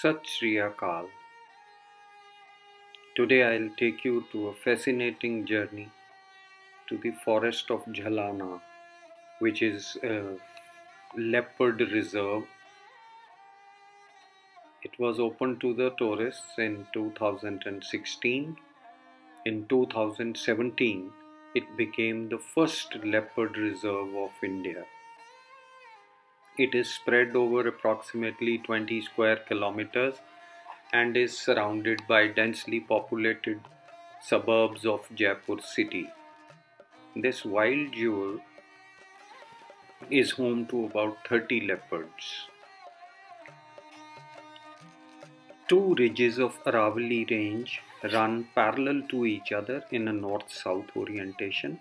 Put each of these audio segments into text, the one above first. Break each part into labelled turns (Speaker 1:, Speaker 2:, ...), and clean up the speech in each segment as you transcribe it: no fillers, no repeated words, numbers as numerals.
Speaker 1: Sat Shri Akal. Today I'll take you to a fascinating journey to the forest of Jhalana, which is a leopard reserve. It was opened to the tourists in 2016. In 2017, it became the first leopard reserve of India. It is spread over approximately 20 square kilometers and is surrounded by densely populated suburbs of Jaipur city. This wild jewel is home to about 30 leopards. Two ridges of Aravalli range run parallel to each other in a north-south orientation,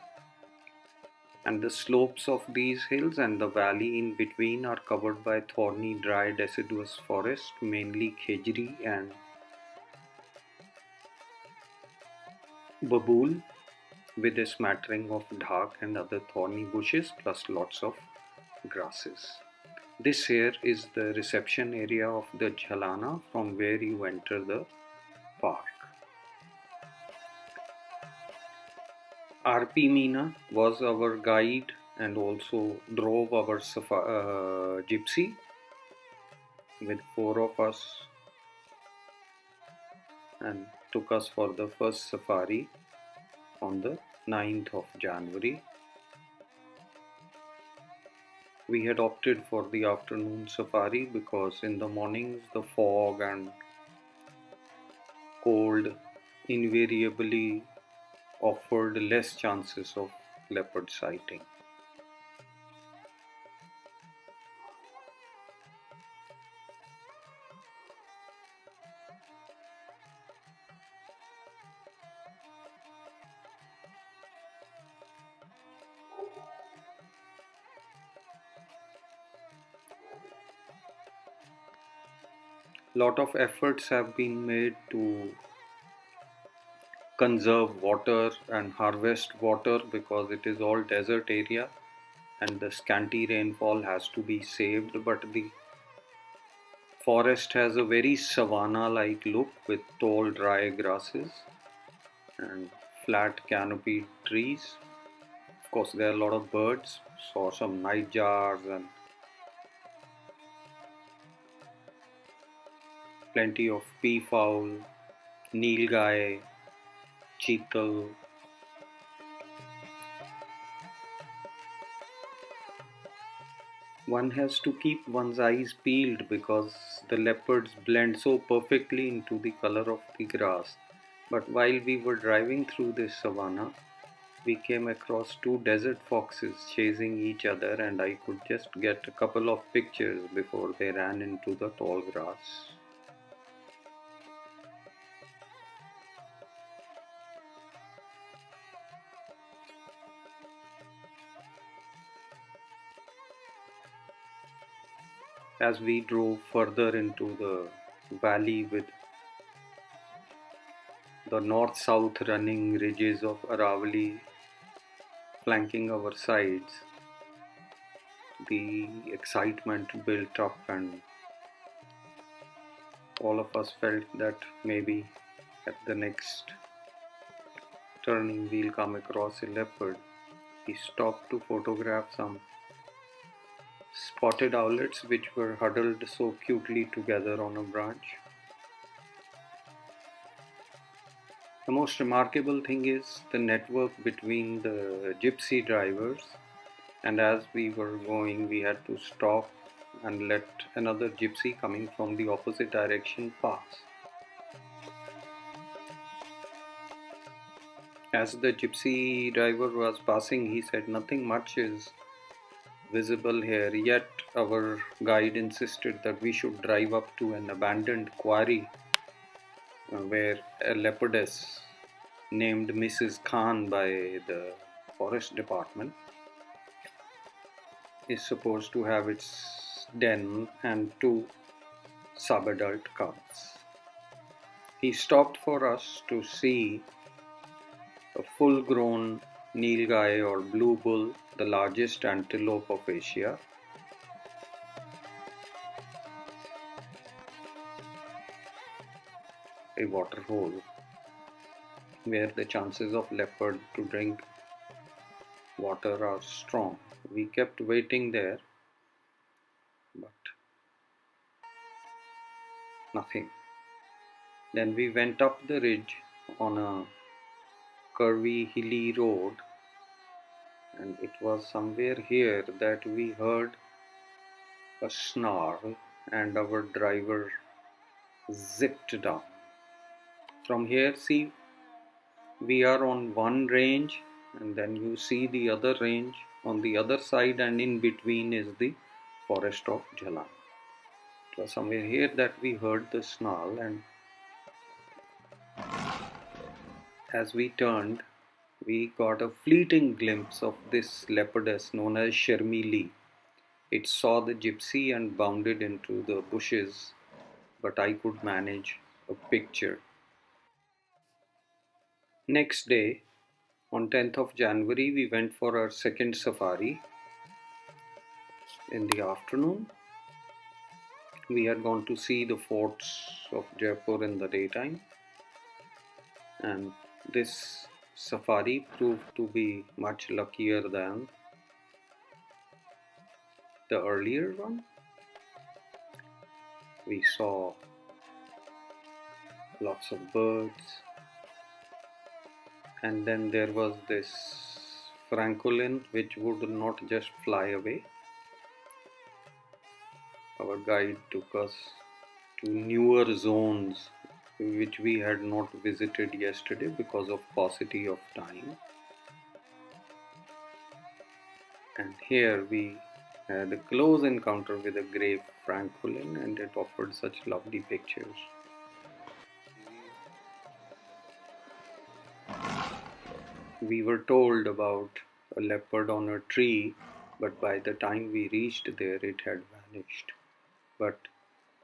Speaker 1: and the slopes of these hills and the valley in between are covered by thorny dry deciduous forest, mainly khejri and babool, with a smattering of dhak and other thorny bushes plus lots of grasses. This here is the reception area of the Jhalana from where you enter the park. RP Meena was our guide and also drove our gypsy with four of us and took us for the first safari on the 9th of January. We had opted for the afternoon safari because in the mornings the fog and cold invariably offered less chances of leopard sighting. Lot of efforts have been made to conserve water and harvest water because it is all desert area and the scanty rainfall has to be saved, but the forest has a very savanna like look with tall dry grasses and flat canopied trees. Of course there are a lot of birds, saw some nightjars and plenty of peafowl, nilgai, cheetal. One has to keep one's eyes peeled because the leopards blend so perfectly into the color of the grass. But while we were driving through this savanna, we came across two desert foxes chasing each other, and I could just get a couple of pictures before they ran into the tall grass. As we drove further into the valley with the north-south running ridges of Aravalli flanking our sides, the excitement built up and all of us felt that maybe at the next turning we'll come across a leopard. We stopped to photograph some spotted owlets which were huddled so cutely together on a branch. The most remarkable thing is the network between the gypsy drivers, and as we were going we had to stop and let another gypsy coming from the opposite direction pass. As the gypsy driver was passing, he said nothing much is visible here, yet our guide insisted that we should drive up to an abandoned quarry where a leopardess named Mrs. Khan by the forest department is supposed to have its den and two sub-adult cubs. He stopped for us to see a full-grown nilgai or blue bull, the largest antelope of Asia. a water hole where the chances of leopard to drink water are strong. We kept waiting there, but nothing. Then we went up the ridge on a curvy hilly road, and it was somewhere here that we heard a snarl and our driver zipped down. From here, see, we are on one range, and then you see the other range on the other side, and in between is the forest of Jhalana. It was somewhere here that we heard the snarl, and as we turned, we got a fleeting glimpse of this leopardess known as Sharmili. It saw the gypsy and bounded into the bushes, but I could manage a picture. Next day, on 10th of January, we went for our second safari. In the afternoon, we had gone to see the forts of Jaipur in the daytime, and this safari proved to be much luckier than the earlier one. We saw lots of birds, and then there was this francolin which would not just fly away. Our guide took us to newer zones which we had not visited yesterday because of paucity of time. And here we had a close encounter with a grey francolin, and it offered such lovely pictures. We were told about a leopard on a tree, but by the time we reached there it had vanished. But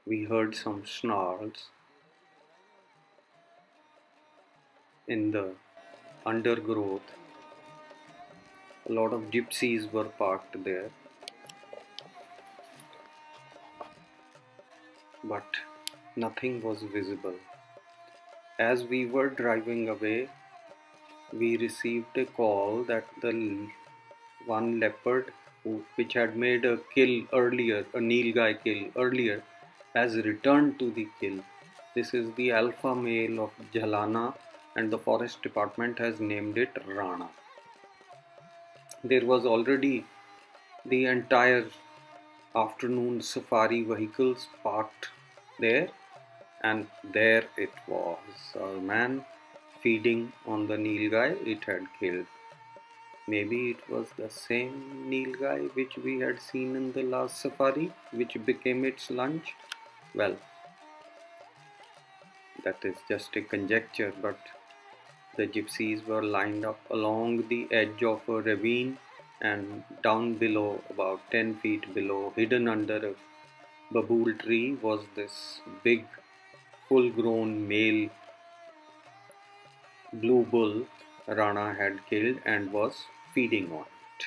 Speaker 1: we heard some snarls in the undergrowth. A lot of gypsies were parked there, but nothing was visible. As we were driving away, we received a call that the one leopard which had made a kill earlier, a nilgai kill earlier, has returned to the kill. This is the alpha male of Jhalana, and the forest department has named it Rana. There was already the entire afternoon safari vehicles parked there, and there it was, our man feeding on the nilgai it had killed. Maybe it was the same nilgai which we had seen in the last safari, which became its lunch. Well, that is just a conjecture, but the gypsies were lined up along the edge of a ravine, and down below, about 10 feet below, hidden under a babool tree, was this big, full-grown male blue bull Rana had killed and was feeding on it.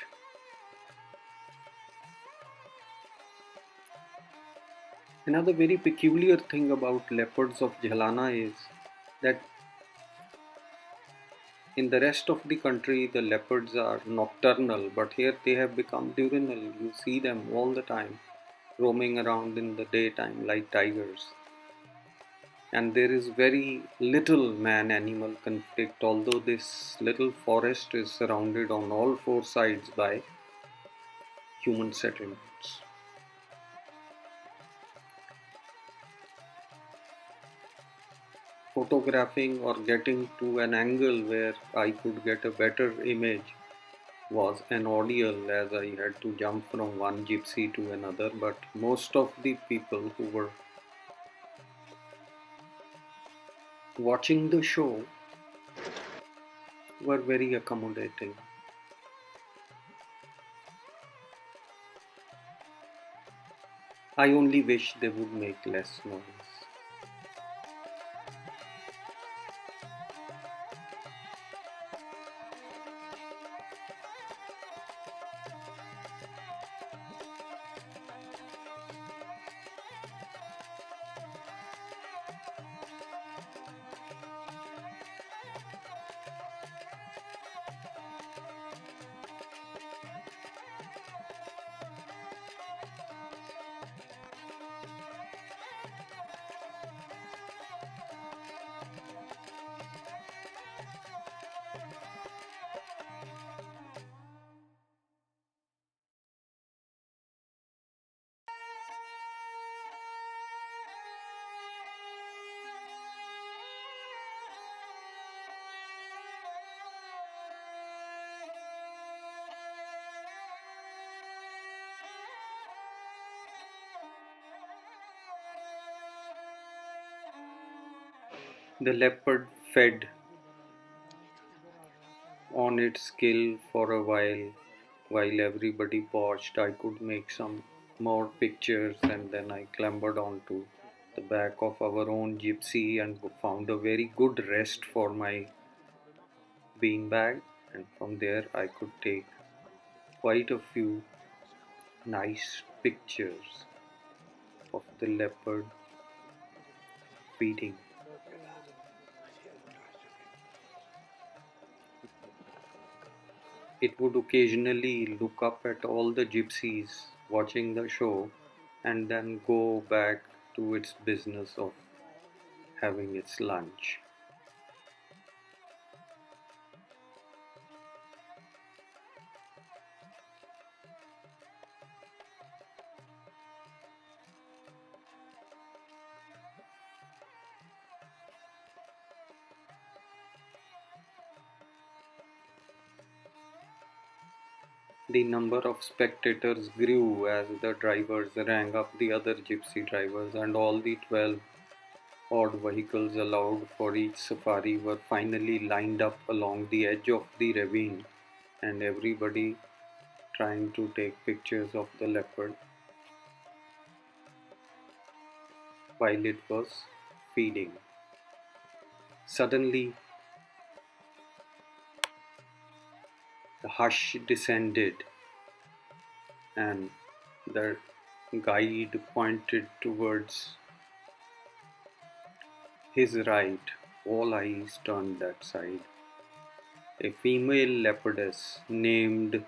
Speaker 1: Another very peculiar thing about leopards of Jhalana is that in the rest of the country the leopards are nocturnal, but here they have become diurnal. You see them all the time roaming around in the daytime like tigers. And there is very little man-animal conflict, although this little forest is surrounded on all four sides by human settlements. Photographing or getting to an angle where I could get a better image was an ordeal, as I had to jump from one gypsy to another, but most of the people who were watching the show were very accommodating. I only wish they would make less noise. The leopard fed on its skill for a while everybody watched. I could make some more pictures and then I clambered onto the back of our own gypsy and found a very good rest for my beanbag, and from there I could take quite a few nice pictures of the leopard feeding. It would occasionally look up at all the gypsies watching the show and then go back to its business of having its lunch. The number of spectators grew as the drivers rang up the other gypsy drivers, and all the 12 odd vehicles allowed for each safari were finally lined up along the edge of the ravine, and everybody trying to take pictures of the leopard while it was feeding. Suddenly, the hush descended, and the guide pointed towards his right. All eyes turned that side. A female leopardess named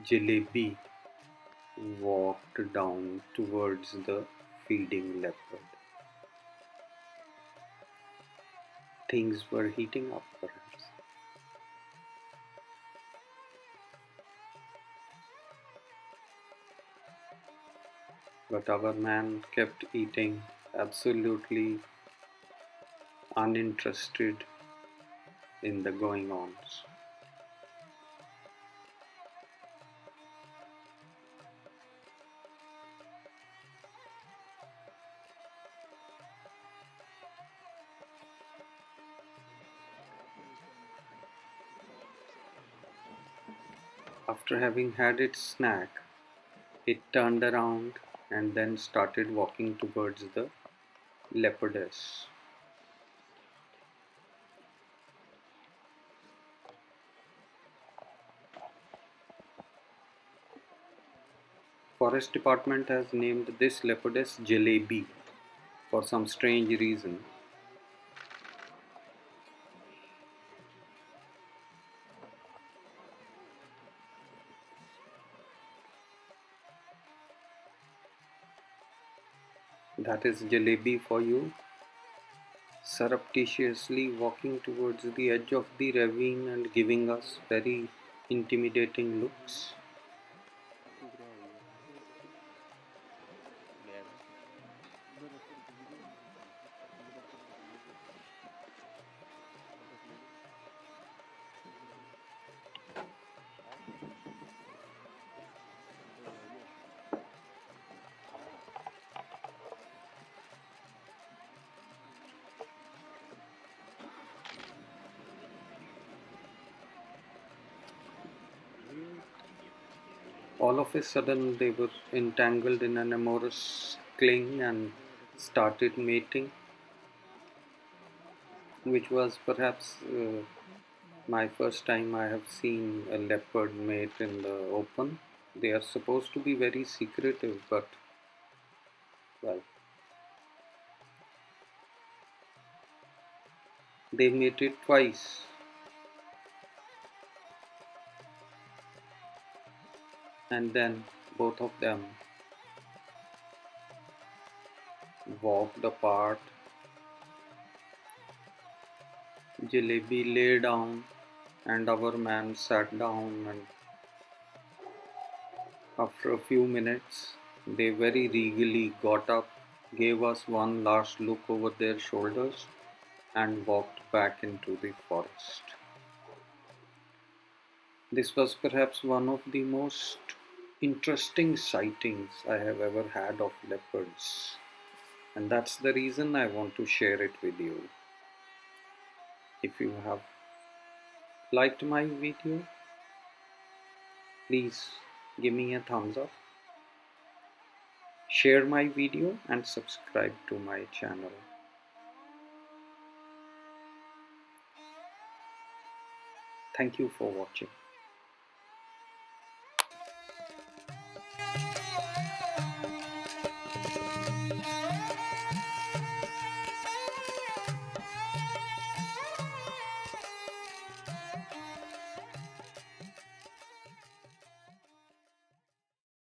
Speaker 1: Jalebi walked down towards the feeding leopard. Things were heating up, perhaps. But our man kept eating, absolutely uninterested in the going ons. After having had its snack, it turned around and then started walking towards the leopardess. Forest department has named this leopardess Jalebi for some strange reason. That is Jalebi for you, surreptitiously walking towards the edge of the ravine and giving us very intimidating looks. All of a sudden, they were entangled in an amorous cling and started mating, which was perhaps my first time I have seen a leopard mate in the open. They are supposed to be very secretive, but well, they mated twice, and then both of them walked apart. Jalebi lay down, and our man sat down, and after a few minutes, they very regally got up, gave us one last look over their shoulders, and walked back into the forest. This was perhaps one of the most interesting sightings I have ever had of leopards, and that's the reason I want to share it with you. If you have liked my video, please give me a thumbs up, share my video and subscribe to my channel. Thank you for watching.